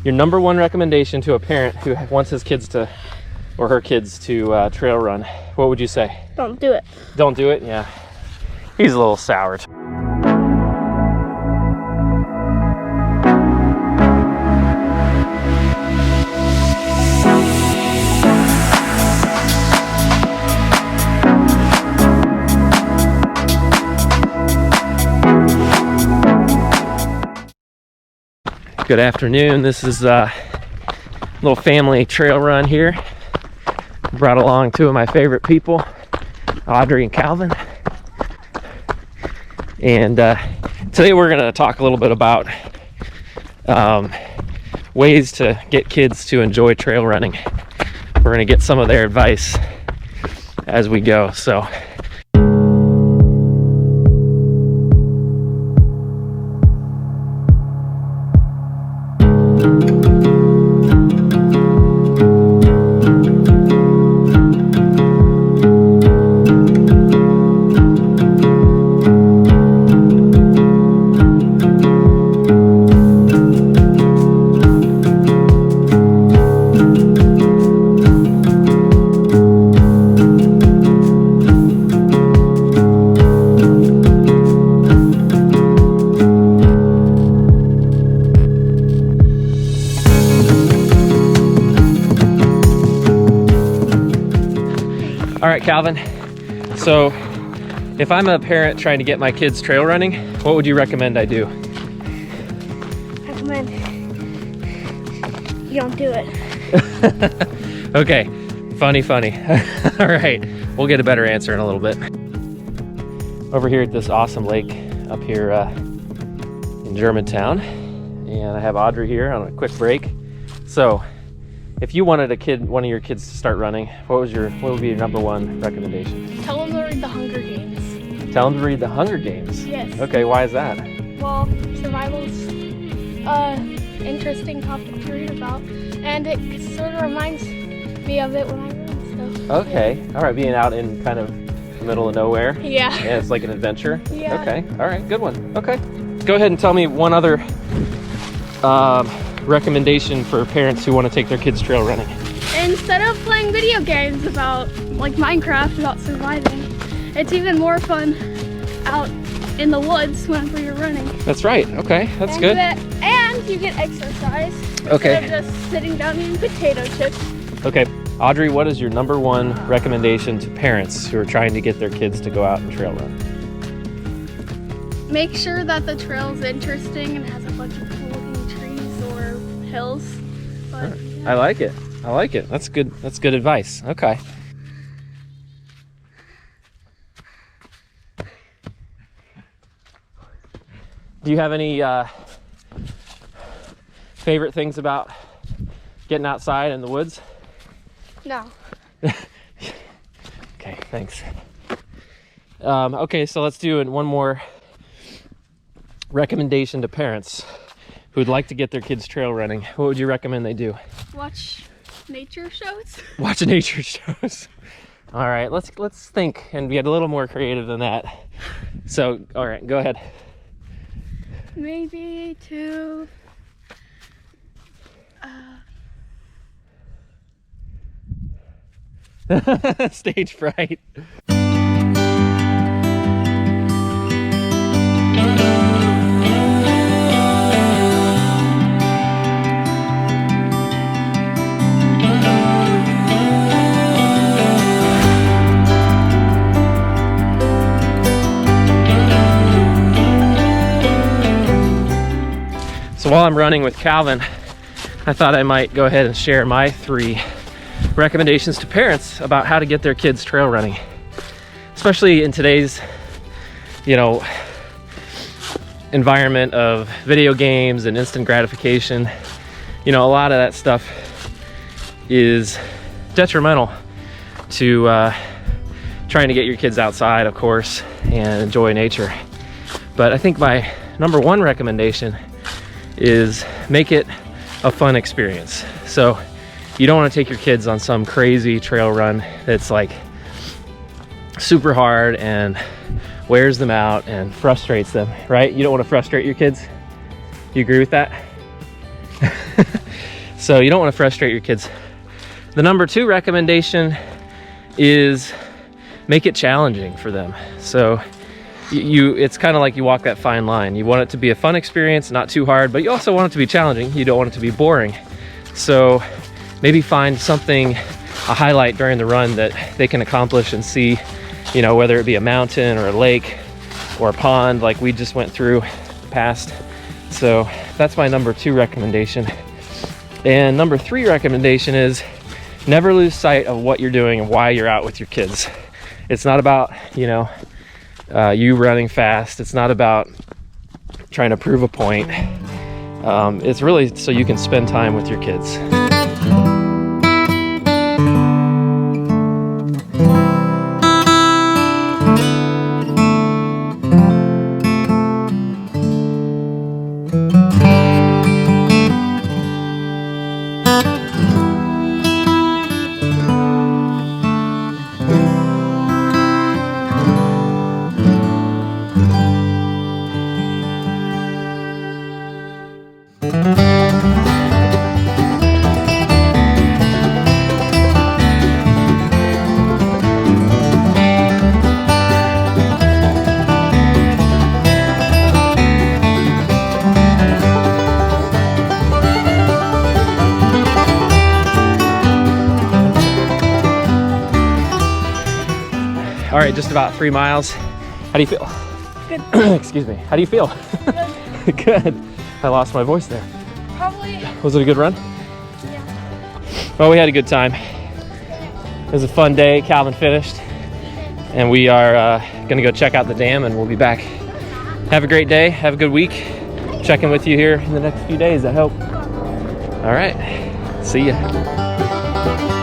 Your number one recommendation to a parent who wants his kids to, or her kids to trail run, what would you say? Don't do it. Don't do it? Yeah. He's a little sour. Good afternoon. This is a little family trail run here. Brought along two of my favorite people, Audrey and Calvin. And today we're going to talk a little bit about ways to get kids to enjoy trail running. We're going to get some of their advice as we go. So all right, Calvin. So if I'm a parent trying to get my kids trail running, what would you recommend I do? Recommend you don't do it. Okay, funny. All right, we'll get a better answer in a little bit. Over here at this awesome lake up here in Germantown, and I have Audrey here on a quick break. So if you wanted one of your kids to start running, what would be your number one recommendation? Tell them to read the Hunger Games. Tell them to read the Hunger Games? Yes. Okay, why is that? Well, survival's interesting topic to read about, and it sort of reminds me of it when I run stuff. Okay, all right, being out in kind of the middle of nowhere. Yeah. Yeah, it's like an adventure. Yeah. Okay, all right, good one. Okay, go ahead and tell me one other recommendation for parents who want to take their kids trail running. Instead of playing video games about, like Minecraft, about surviving, it's even more fun out in the woods whenever you're running. That's right. Okay, that's good. And you get exercise. Okay. Instead of just sitting down eating potato chips. Okay, Audrey, what is your number one recommendation to parents who are trying to get their kids to go out and trail run? Make sure that the trail's interesting and has a bunch of cool looking trees or hills. But, I like it. That's good. That's good advice. Okay. Do you have any favorite things about getting outside in the woods? No. Okay, thanks. Okay, so let's do one more recommendation to parents who'd like to get their kids trail running. What would you recommend they do? Watch nature shows. Watch nature shows. All right, let's think and get a little more creative than that. So, all right, go ahead. Maybe to stage fright. So while I'm running with Calvin, I thought I might go ahead and share my 3 recommendations to parents about how to get their kids trail running. Especially in today's, environment of video games and instant gratification. A lot of that stuff is detrimental to trying to get your kids outside, of course, and enjoy nature. But I think my number one recommendation is make it a fun experience. So you don't want to take your kids on some crazy trail run that's like super hard and wears them out and frustrates them, right? You don't want to frustrate your kids. Do you agree with that? So you don't want to frustrate your kids. The number 2 recommendation is make it challenging for them. So it's kind of like you walk that fine line. You want it to be a fun experience, not too hard, but you also want it to be challenging. You don't want it to be boring. So maybe find something, a highlight during the run that they can accomplish and see, you know, whether it be a mountain or a lake or a pond like we just went through past. So that's my number 2 recommendation. And number 3 recommendation is never lose sight of what you're doing and why you're out with your kids. It's not about, you know, you running fast. It's not about trying to prove a point. It's really so you can spend time with your kids. All right, just about 3 miles. How do you feel? Good. Excuse me. How do you feel? Good. Good. I lost my voice there. Probably. Was it a good run? Yeah. Well, we had a good time. It was a fun day. Calvin finished. And we are gonna go check out the dam and we'll be back. Have a great day. Have a good week. Checking with you here in the next few days, I hope. All right. See ya.